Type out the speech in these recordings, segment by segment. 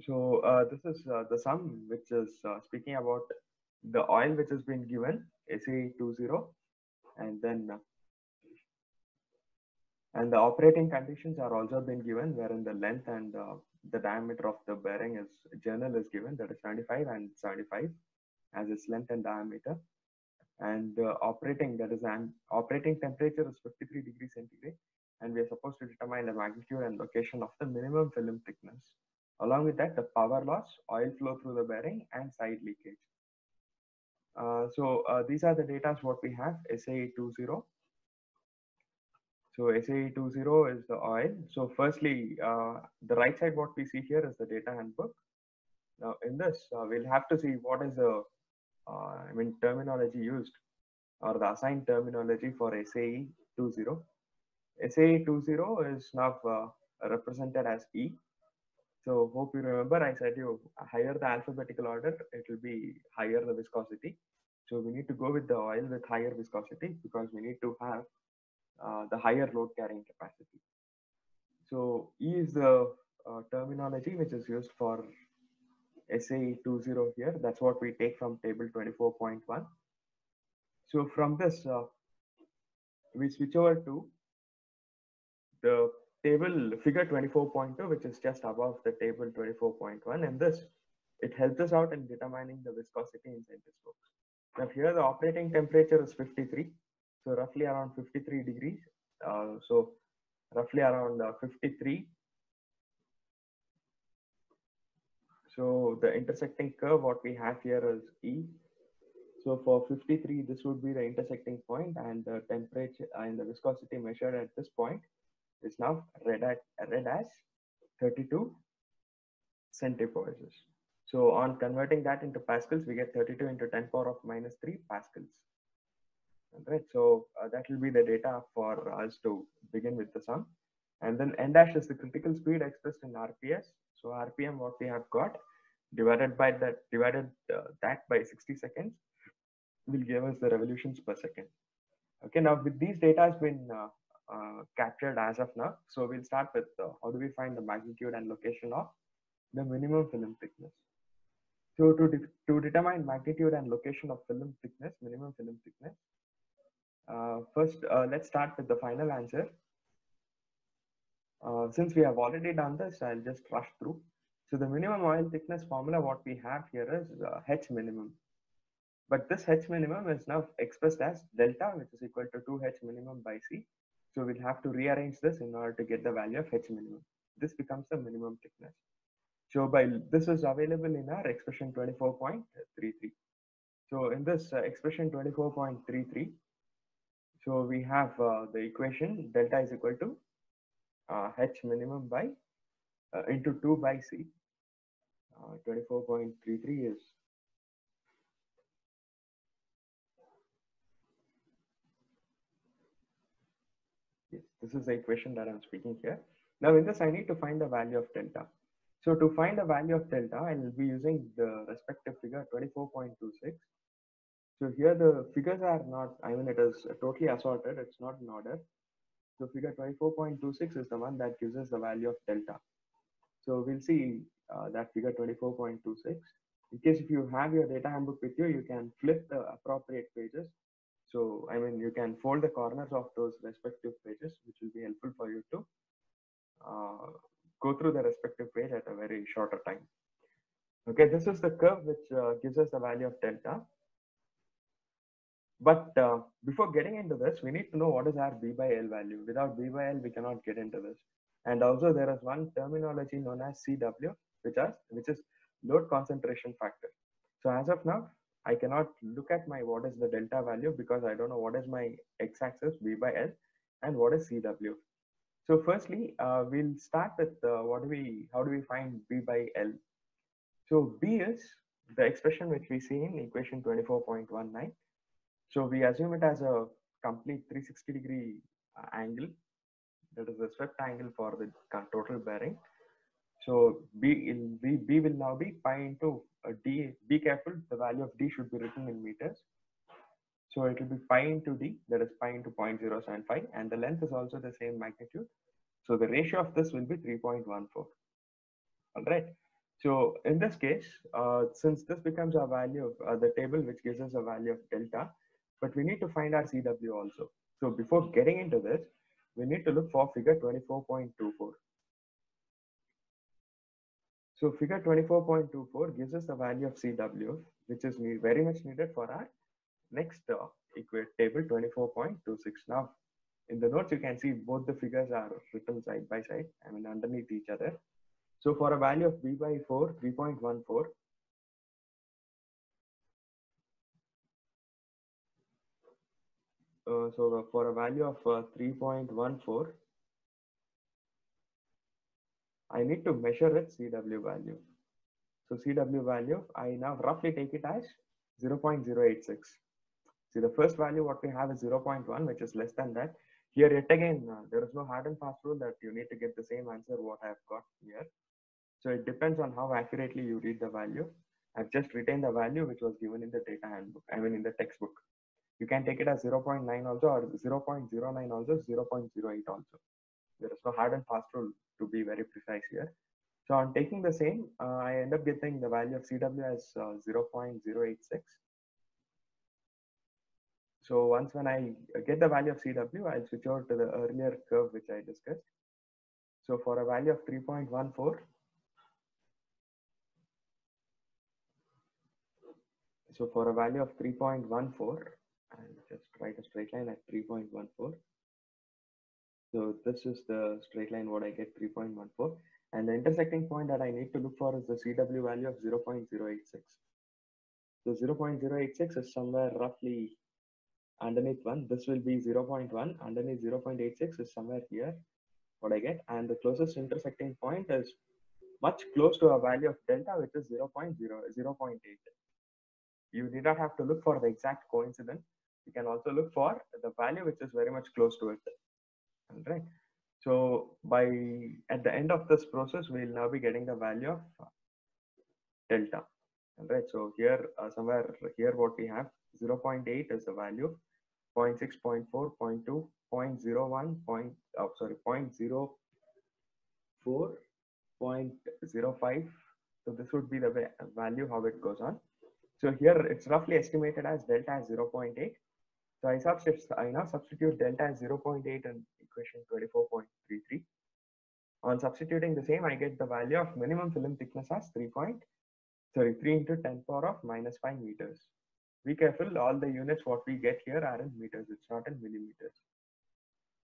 So this is the sum which is speaking about the oil which has been given SAE20, and then and the operating conditions are also been given, wherein the length and the diameter of the bearing is journal is given, that is 75 and 75 as its length and diameter, and operating, that is an operating temperature is 53 degrees centigrade, and we are supposed to determine the magnitude and location of the minimum film thickness. Along with that, the power loss, oil flow through the bearing, and side leakage. These are the data what we have. SAE20. So SAE20 is the oil. So firstly, the right side what we see here is the data handbook. Now in this, we'll have to see what is the terminology used, or the assigned terminology for SAE20. SAE20 is now represented as E. So hope you remember, I said you higher the alphabetical order, it will be higher the viscosity. So we need to go with the oil with higher viscosity because we need to have the higher load carrying capacity. So E is the terminology which is used for SAE20 here. That's what we take from table 24.1. So from this, we switch over to the table figure 24.2, which is just above the table 24.1. And this, it helps us out in determining the viscosity in centispokes. Now here the operating temperature is 53. So roughly around 53 degrees. So roughly around 53. So the intersecting curve, what we have here is E. So for 53, this would be the intersecting point, and the temperature and the viscosity measured at this point is now read as 32 centipoises. So on converting that into pascals, we get 32 into 10 power of minus 3 pascals. Right. So that will be the data for us to begin with the sum. And then n dash is the critical speed expressed in RPS. So RPM, what we have got, divided that by 60 seconds will give us the revolutions per second. Okay, now with these data has been captured as of now. So we'll start with how do we find the magnitude and location of the minimum film thickness. So to determine magnitude and location of film thickness, minimum film thickness, first let's start with the final answer. Since we have already done this, I'll just rush through. So the minimum oil thickness formula, what we have here is H minimum. But this H minimum is now expressed as delta, which is equal to 2H minimum by C. So we'll have to rearrange this in order to get the value of H minimum. This becomes the minimum thickness. So this is available in our expression 24.33. So in this expression 24.33, so we have the equation delta is equal to H minimum by into 2 by C. 24.33 is yes, this is the equation that I'm speaking here. Now in this, I need to find the value of delta. So to find the value of delta, I will be using the respective figure 24.26. So here the figures are not, it is totally assorted, it's not in order. So figure 24.26 is the one that gives us the value of delta. So we'll see that figure 24.26. In case if you have your data handbook with you, you can flip the appropriate pages. So you can fold the corners of those respective pages, which will be helpful for you to go through the respective page at a very shorter time. Okay, this is the curve which gives us the value of delta. But before getting into this, we need to know what is our B by L value. Without B by L, we cannot get into this. And also there is one terminology known as CW, which is load concentration factor. So as of now, I cannot look at what is the delta value because I don't know what is my x-axis B by L and what is CW. So firstly, we'll start with how do we find B by L? So B is the expression which we see in equation 24.19. So we assume it as a complete 360-degree angle. That is the swept angle for the total bearing. So B will now be pi into D. Be careful, the value of D should be written in meters. So it will be pi into D, that is pi into 0.075, and the length is also the same magnitude. So the ratio of this will be 3.14. All right. So in this case, since this becomes a value of the table which gives us a value of delta, but we need to find our CW also. So before getting into this, we need to look for figure 24.24. So figure 24.24 gives us the value of CW, which is very much needed for our next table 24.26. Now, in the notes, you can see both the figures are written side by side, I mean underneath each other. So for a value of B by 4, 3.14, so for a value of 3.14, I need to measure its CW value. So CW value, I now roughly take it as 0.086. See, the first value what we have is 0.1, which is less than that. Here yet again, there is no hard and fast rule that you need to get the same answer what I have got here. So it depends on how accurately you read the value. I've just retained the value which was given in the data handbook, I mean in the textbook. You can take it as 0.9 also, or 0.09 also, 0.08 also. There is no hard and fast rule to be very precise here. So on taking the same, I end up getting the value of CW as 0.086. So once when I get the value of CW, I'll switch over to the earlier curve which I discussed. So for a value of 3.14, so for a value of 3.14, I'll just write a straight line at 3.14. So this is the straight line what I get 3.14. And the intersecting point that I need to look for is the CW value of 0.086. So 0.086 is somewhere roughly underneath 1. This will be 0.1. Underneath 0.86 is somewhere here what I get. And the closest intersecting point is much close to a value of delta, which is 0.8. You need not have to look for the exact coincidence. You can also look for the value which is very much close to it. All right. So by at the end of this process, we'll now be getting the value of delta. All right. So here somewhere here what we have 0.8 is the value, 0.6, 0.4, 0.2, 0.01, sorry, 0.04, 0.05. So this would be the value how it goes on. So here it's roughly estimated as delta as 0.8. So I now substitute delta as 0.8 in equation 24.33. On substituting the same, I get the value of minimum film thickness as 3 into 10 power of minus 5 meters. Be careful, all the units what we get here are in meters, it's not in millimeters.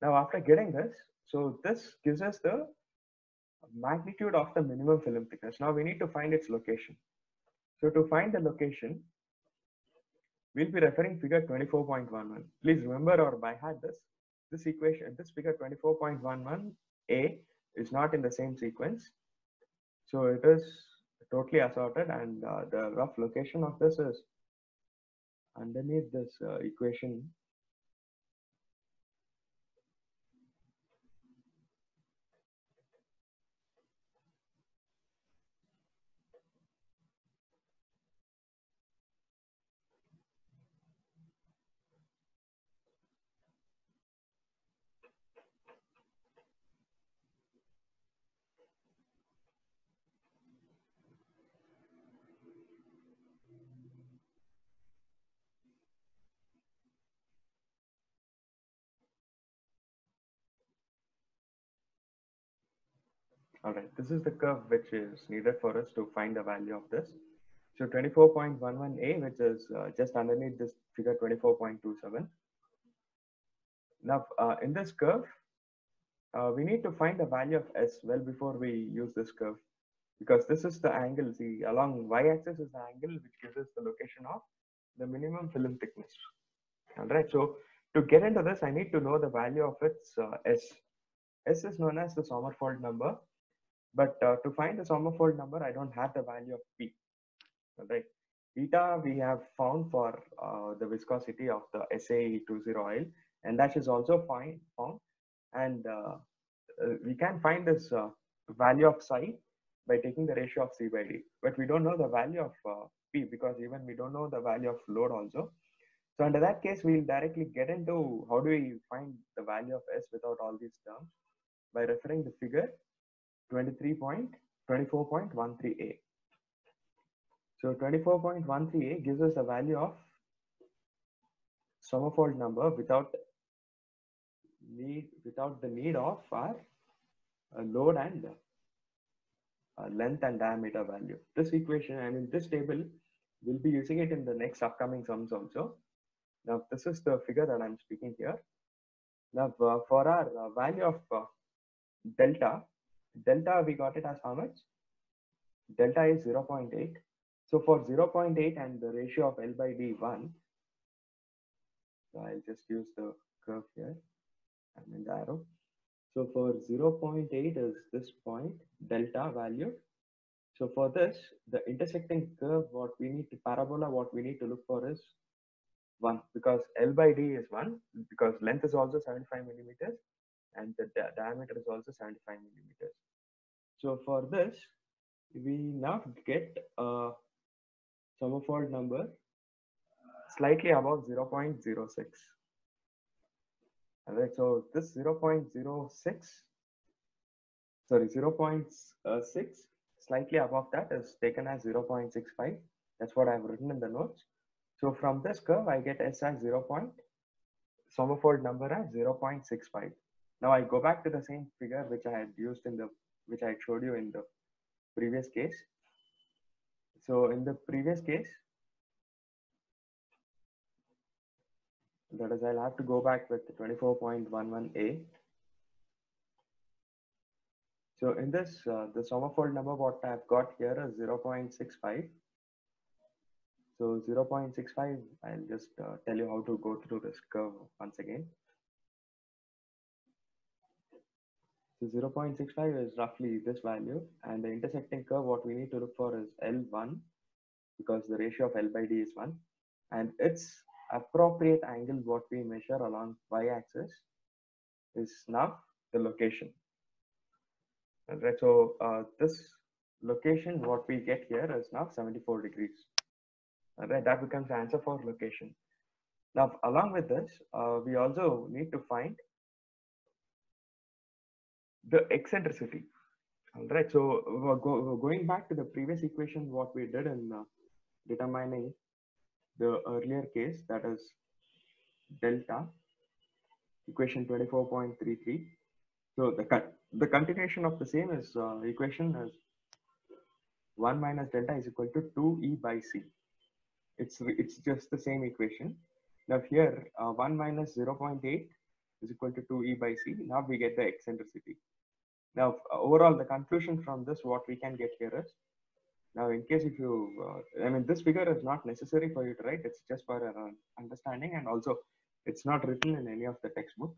Now after getting this, so this gives us the magnitude of the minimum film thickness. Now we need to find its location. So to find the location, we'll be referring figure 24.11. Please remember or by heart this equation, this figure 24.11a is not in the same sequence. So it is totally assorted, and the rough location of this is underneath this equation. All right, this is the curve which is needed for us to find the value of this. So 24.11a, which is just underneath this figure 24.27. Now in this curve, we need to find the value of S well before we use this curve, because this is the angle. See, along y-axis is the angle which gives us the location of the minimum film thickness. All right, so to get into this, I need to know the value of its S. S is known as the Sommerfeld number, but to find the Sommerfeld number, I don't have the value of P. All right, beta we have found for the viscosity of the SAE20 oil, and that is also found, and we can find this value of psi by taking the ratio of C by D, but we don't know the value of P, because even we don't know the value of load also. So under that case, we'll directly get into how do we find the value of S without all these terms by referring the figure 23.27. 24.13a. So 24.13a gives us a value of Sommerfeld number without the need of our load and length and diameter value. This equation, I mean this table, we'll be using it in the next upcoming sums also. Now this is the figure that I'm speaking here. Now for our value of delta we got it as how much? Delta is 0.8. So for 0.8 and the ratio of L by D 1, so I'll just use the curve here, I mean the arrow. So for 0.8 is this point, delta value. So for this, the intersecting curve, parabola, what we need to look for is 1, because L by D is 1, because length is also 75 millimeters and the diameter is also 75 millimeters. So for this, we now get a Sommerfeld number slightly above 0.06. Alright, so this 0.06, sorry, 0.6, slightly above that is taken as 0.65. That's what I've written in the notes. So from this curve, I get S as Sommerfeld number as 0.65. Now I go back to the same figure which I had used which I had showed you in the previous case. So in the previous case, that is, I'll have to go back with 24.11a. So in this, the Sommerfeld number what I've got here is 0.65. So 0.65, I'll just tell you how to go through this curve once again. So 0.65 is roughly this value, and the intersecting curve what we need to look for is L1, because the ratio of L by D is 1, and its appropriate angle what we measure along y-axis is now the location. Right, so this location what we get here is now 74 degrees. Right, that becomes the answer for location. Now along with this, we also need to find the eccentricity. All right, so we're going back to the previous equation what we did in determining the earlier case, that is delta, equation 24.33. So the continuation of the same is equation is 1 minus delta is equal to 2e by c. It's just the same equation. Now here 1 minus 0.8 is equal to 2e by c. Now we get the eccentricity. Now overall the conclusion from this what we can get here is, now in case if you, I mean this figure is not necessary for you to write, it's just for understanding, and also it's not written in any of the textbook.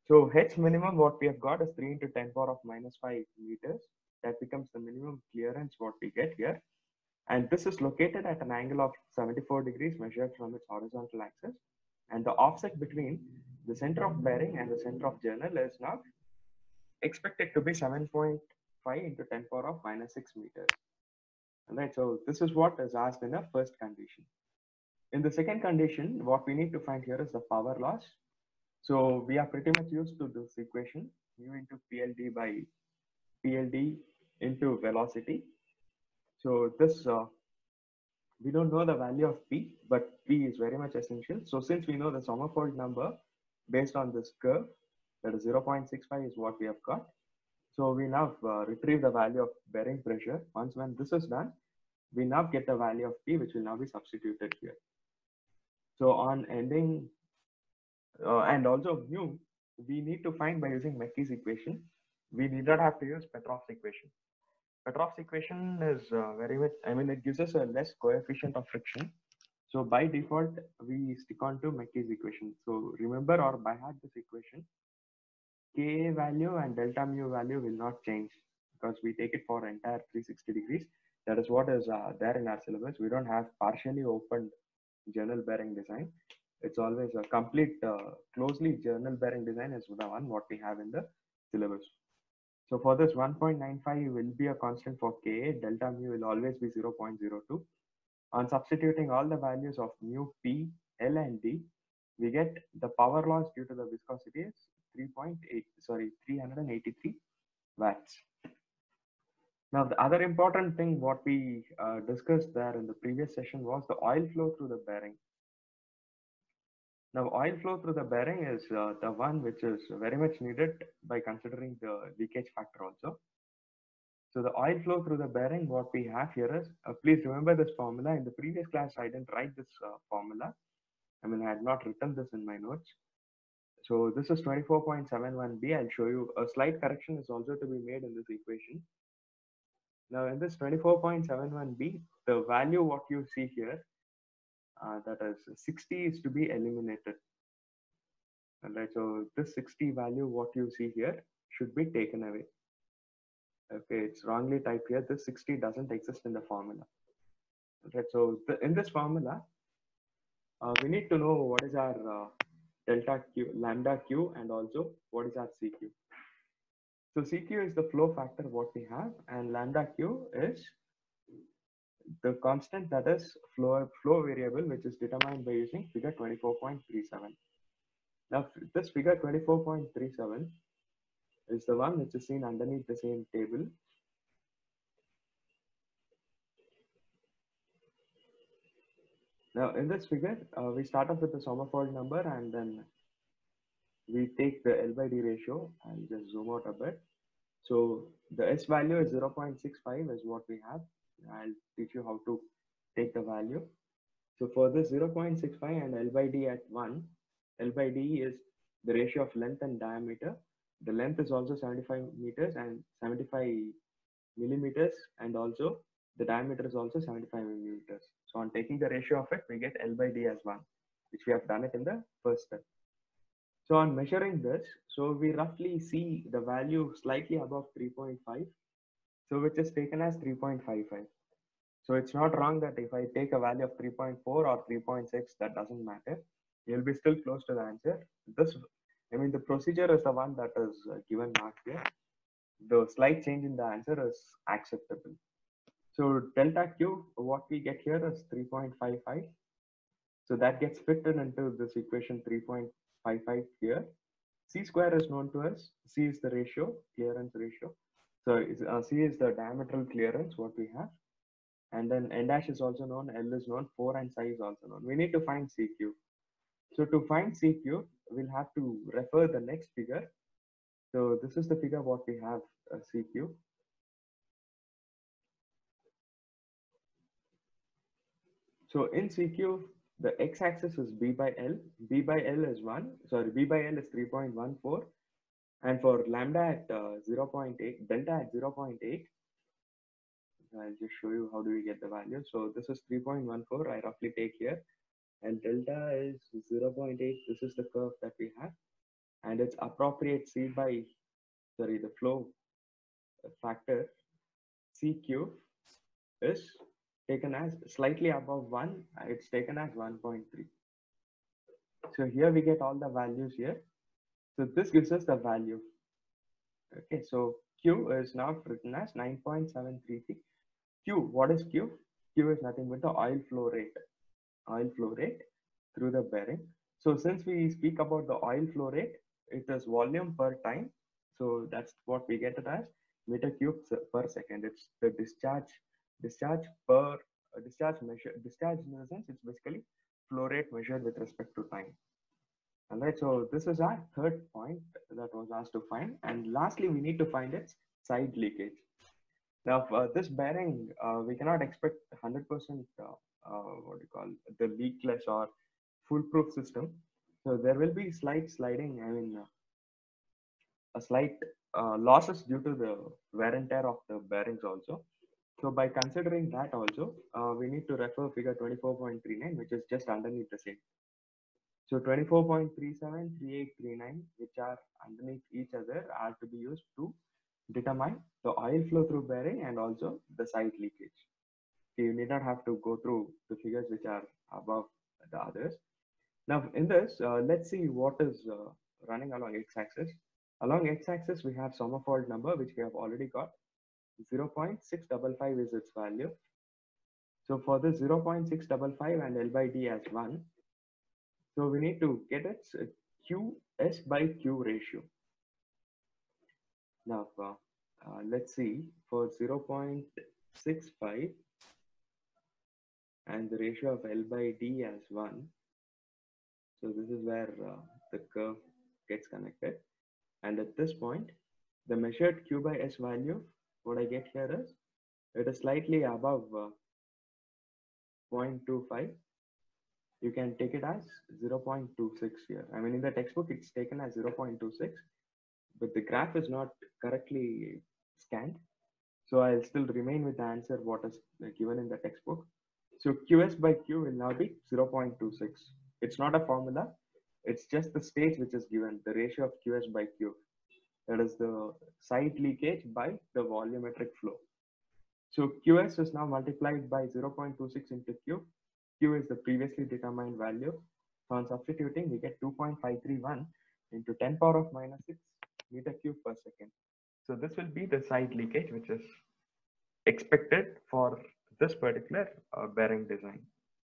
So H minimum what we have got is 3 into 10 power of minus 5 meters. That becomes the minimum clearance what we get here. And this is located at an angle of 74 degrees measured from its horizontal axis. And the offset between the center of bearing and the center of journal is now expected to be 7.5 into 10 power of minus 6 meters. Alright, so this is what is asked in the first condition. In the second condition, what we need to find here is the power loss. So we are pretty much used to this equation, mu into PLD by PLD into velocity. So this, we don't know the value of P, but P is very much essential. So since we know the Sommerfeld number based on this curve, that is 0.65 is what we have got. So we now retrieve the value of bearing pressure. Once when this is done, we now get the value of P, which will now be substituted here. So on ending, and also mu, we need to find by using Mecky's equation. We need not have to use Petrov's equation. Petrov's equation is very much, I mean, it gives us a less coefficient of friction. So by default, we stick on to Mecky's equation. So remember or by heart this equation. Ka value and delta mu value will not change because we take it for entire 360 degrees. That is what is there in our syllabus. We don't have partially opened journal bearing design. It's always a complete closely journal bearing design is the one what we have in the syllabus. So for this 1.95 will be a constant for Ka, delta mu will always be 0.02. On substituting all the values of mu, P, L and D, we get the power loss due to the viscosity is 383 watts. Now, the other important thing what we discussed there in the previous session was the oil flow through the bearing. Now, oil flow through the bearing is the one which is very much needed by considering the leakage factor also. So the oil flow through the bearing, what we have here is, please remember this formula. In the previous class, I didn't write this formula. I mean, I had not written this in my notes. So this is 24.71b. I'll show you a slight correction is also to be made in this equation. Now in this 24.71b, the value what you see here, that is 60 is to be eliminated. Alright, so this 60 value what you see here should be taken away. Okay, it's wrongly typed here. This 60 doesn't exist in the formula. Alright, so in this formula, we need to know what is our delta q, lambda q, and also what is our CQ. So CQ is the flow factor what we have, and lambda q is the constant that is flow variable, which is determined by using figure 24.37. Now this figure 24.37 is the one which is seen underneath the same table. Now in this figure, we start off with the Sommerfeld number and then we take the L by D ratio. I'll just zoom out a bit. So the S value is 0.65 is what we have. I'll teach you how to take the value. So for this 0.65 and L by D at 1, L by D is the ratio of length and diameter. The length is also 75 meters and 75 millimeters, and also the diameter is also 75 millimeters. So on taking the ratio of it, we get L by D as 1, which we have done it in the first step. So on measuring this, so we roughly see the value slightly above 3.5, so which is taken as 3.55. So it's not wrong that if I take a value of 3.4 or 3.6, that doesn't matter. You'll be still close to the answer. This, I mean, the procedure is the one that is given mark here. The slight change in the answer is acceptable. So delta Q, what we get here is 3.55. So that gets fitted into this equation 3.55 here. C square is known to us. C is the ratio, clearance ratio. So C is the diametral clearance, what we have. And then N dash is also known, L is known, 4 and psi is also known. We need to find CQ. So to find CQ, we'll have to refer the next figure. So this is the figure what we have, CQ. So in CQ, the x-axis is B by L. B by L is 1. Sorry, B by L is 3.14. And for lambda at 0.8, delta at 0.8, I'll just show you how do we get the value. So this is 3.14. I roughly take here. And delta is 0.8. This is the curve that we have. And it's appropriate C by, sorry, the flow factor CQ is taken as slightly above 1. It's taken as 1.3. So here we get all the values here. So this gives us the value. Okay, so Q is now written as 9.733. Q, what is Q? Q is nothing but the oil flow rate. Oil flow rate through the bearing. So since we speak about the oil flow rate, it is volume per time. So that's what we get it as meter cubes per second. It's the discharge per discharge measure. Discharge in the sense it's basically flow rate measured with respect to time. All right, so this is our third point that was asked to find. And lastly, we need to find its side leakage. Now, for this bearing, we cannot expect 100% what do you call the leakless or foolproof system. So there will be slight sliding, I mean, a slight losses due to the wear and tear of the bearings also. So by considering that also, we need to refer figure 24.39, which is just underneath the same. So 24.37, 3839, which are underneath each other, are to be used to determine the oil flow through bearing and also the side leakage. Okay, you need not have to go through the figures which are above the others. Now in this, let's see what is running along x-axis. Along x-axis, we have Sommerfeld number, which we have already got. 0.655 is its value. So for this 0.655 and L by D as 1, so we need to get its QS by Q ratio. Now Let's see, for 0.65 and the ratio of L by D as 1. So this is where the curve gets connected. And at this point, the measured Q by S value, what I get here is, it is slightly above 0.25. You can take it as 0.26 here. I mean, in the textbook, it's taken as 0.26, but the graph is not correctly scanned. So I'll still remain with the answer what is given in the textbook. So QS by Q will now be 0.26. It's not a formula. It's just the stage which is given, the ratio of QS by Q. That is the side leakage by the volumetric flow. So QS is now multiplied by 0.26 into Q. Q is the previously determined value. So on substituting, we get 2.531 into 10 power of minus 6 meter cube per second. So this will be the side leakage which is expected for this particular bearing design.